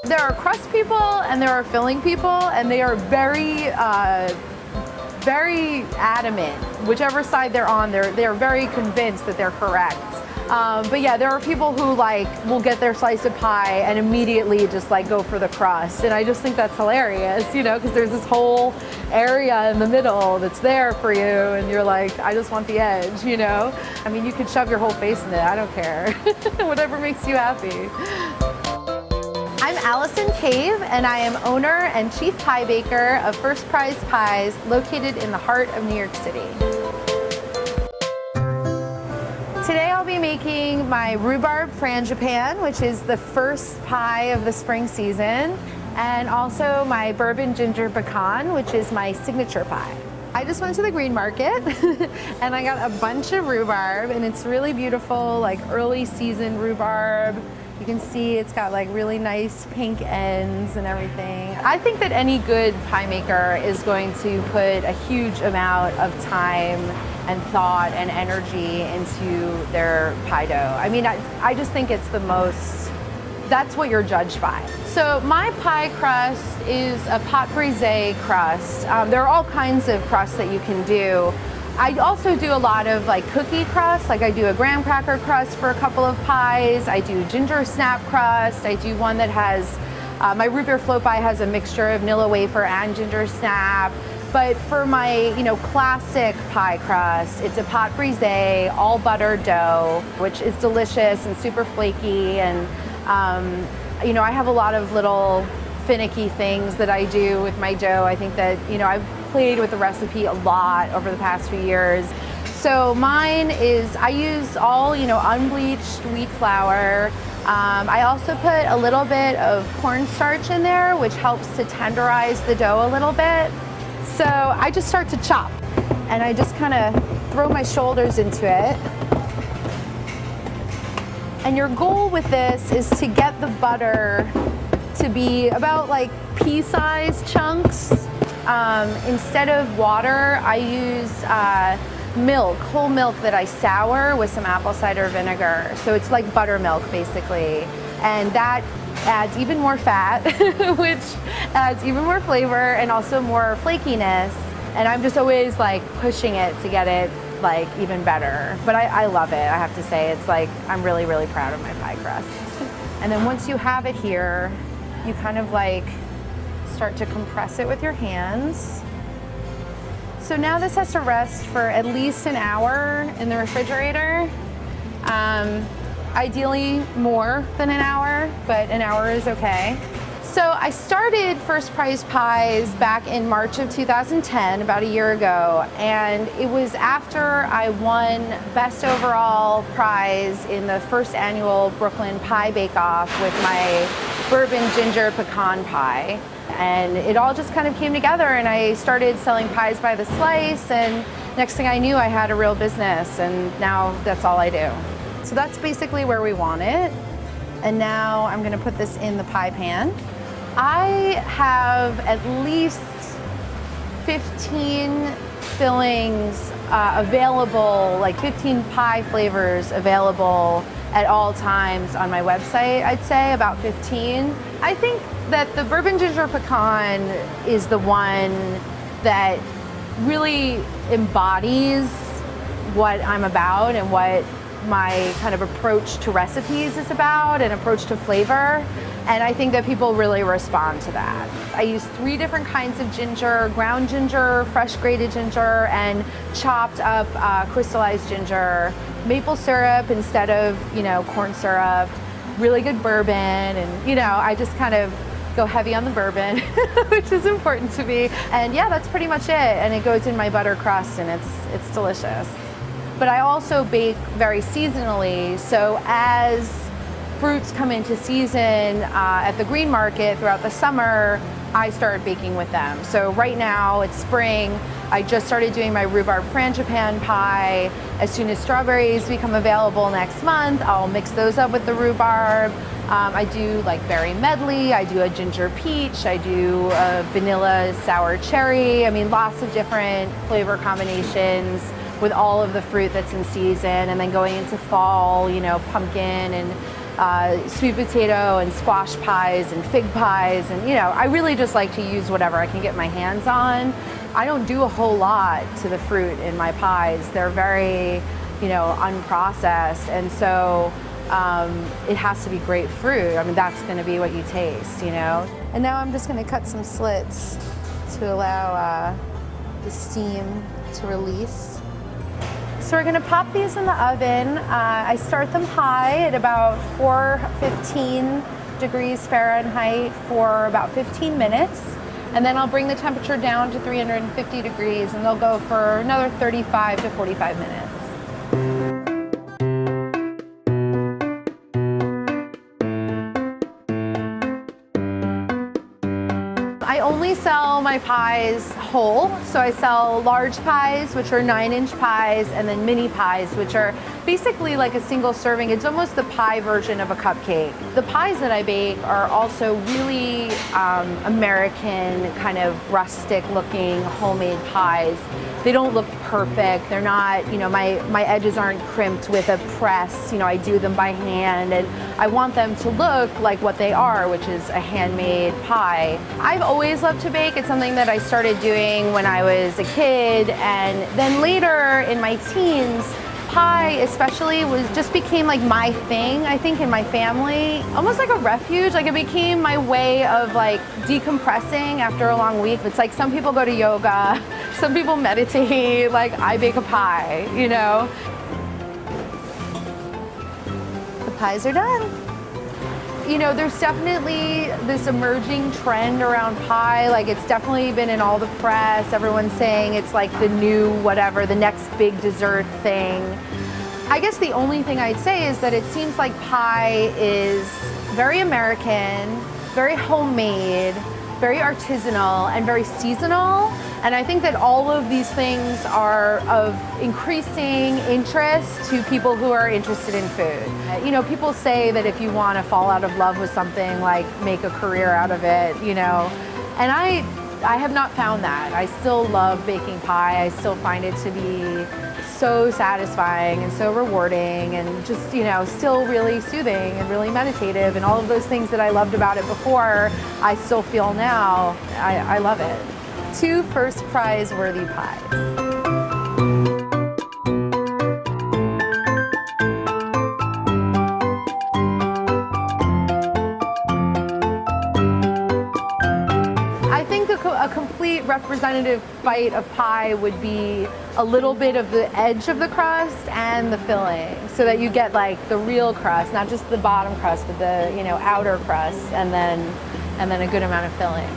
There are crust people and there are filling people, and they are very adamant. Whichever side they're on, they're very convinced that they're correct. But yeah, there are people who will get their slice of pie and immediately just go for the crust. And I just think that's hilarious, because there's this whole area in the middle that's there for you, and you're like, I just want the edge, I mean, you could shove your whole face in it, I don't care. Whatever makes you happy. I'm Allison Cave, and I am owner and chief pie baker of First Prize Pies, located in the heart of New York City. Today I'll be making my rhubarb frangipan, which is the first pie of the spring season, and also my bourbon ginger pecan, which is my signature pie. I just went to the green market and I got a bunch of rhubarb, and it's really beautiful, early season rhubarb. You can see it's got really nice pink ends and everything. I think that any good pie maker is going to put a huge amount of time and thought and energy into their pie dough. I mean, I just think it's that's what you're judged by. So my pie crust is a pâte brisée crust. There are all kinds of crusts that you can do. I also do a lot of cookie crust, I do a graham cracker crust for a couple of pies. I do ginger snap crust. I do one that has, my root beer float pie has a mixture of Nilla wafer and ginger snap. But for my, classic pie crust, it's a pâte brisée, all butter dough, which is delicious and super flaky. And, I have a lot of little finicky things that I do with my dough. I think that, I've played with the recipe a lot over the past few years. So mine is, I use all, unbleached wheat flour. I also put a little bit of cornstarch in there, which helps to tenderize the dough a little bit. So I just start to chop, and I just kind of throw my shoulders into it. And your goal with this is to get the butter to be about pea-sized chunks. Instead of water, I use milk, whole milk that I sour with some apple cider vinegar. So it's like buttermilk basically. And that adds even more fat, which adds even more flavor and also more flakiness. And I'm just always pushing it to get it even better. But I love it, I have to say. It's I'm really, really proud of my pie crust. And then once you have it here, you kind of start to compress it with your hands. So now this has to rest for at least an hour in the refrigerator. Ideally more than an hour, but an hour is okay. So I started First Prize Pies back in March of 2010, about a year ago, and it was after I won Best Overall Prize in the first annual Brooklyn Pie Bake-Off with my bourbon ginger pecan pie. And it all just kind of came together, and I started selling pies by the slice, and next thing I knew I had a real business, and now that's all I do. So that's basically where we want it. And now I'm gonna put this in the pie pan. I have at least 15 fillings available, 15 pie flavors available at all times on my website. I'd say about 15. I think that the bourbon ginger pecan is the one that really embodies what I'm about and what my kind of approach to recipes is about, and approach to flavor. And I think that people really respond to that. I use 3 different kinds of ginger: ground ginger, fresh grated ginger, and chopped up crystallized ginger, maple syrup instead of, corn syrup, really good bourbon, and, I just kind of go heavy on the bourbon, which is important to me. And yeah, that's pretty much it. And it goes in my butter crust, and it's delicious. But I also bake very seasonally, so as fruits come into season at the green market throughout the summer, I start baking with them. So right now it's spring. I just started doing my rhubarb frangipan pie. As soon as strawberries become available next month, I'll mix those up with the rhubarb. I do berry medley, I do a ginger peach, I do a vanilla sour cherry. I mean, lots of different flavor combinations with all of the fruit that's in season. And then going into fall, pumpkin and sweet potato and squash pies and fig pies, and I really just like to use whatever I can get my hands on. I don't do a whole lot to the fruit in my pies. They're very, unprocessed, and so it has to be great fruit. I mean, that's going to be what you taste, And now I'm just going to cut some slits to allow the steam to release. So we're going to pop these in the oven. I start them high at about 415 degrees Fahrenheit for about 15 minutes. And then I'll bring the temperature down to 350 degrees, and they'll go for another 35 to 45 minutes. I only sell my pies whole, so I sell large pies, which are 9-inch pies, and then mini pies, which are basically like a single serving. It's almost the pie version of a cupcake. The pies that I bake are also really American, kind of rustic looking homemade pies. They don't look perfect. They're not, my edges aren't crimped with a press. I do them by hand, and I want them to look like what they are, which is a handmade pie. I've always loved to bake. It's something that I started doing when I was a kid, and then later in my teens, pie especially just became like my thing, I think, in my family. Almost like a refuge. Like, it became my way of like decompressing after a long week. It's like some people go to yoga, some people meditate, like I bake a pie, The pies are done. There's definitely this emerging trend around pie. Like, it's definitely been in all the press. Everyone's saying it's like the new whatever, the next big dessert thing. I guess the only thing I'd say is that it seems like pie is very American, very homemade, very artisanal, and very seasonal. And I think that all of these things are of increasing interest to people who are interested in food. People say that if you want to fall out of love with something, like, make a career out of it, And I have not found that. I still love baking pie. I still find it to be so satisfying and so rewarding, and just, still really soothing and really meditative, and all of those things that I loved about it before, I still feel now. I love it. 2 first prize worthy pies. A complete representative bite of pie would be a little bit of the edge of the crust and the filling, so that you get like the real crust, not just the bottom crust, but the outer crust, and then a good amount of filling.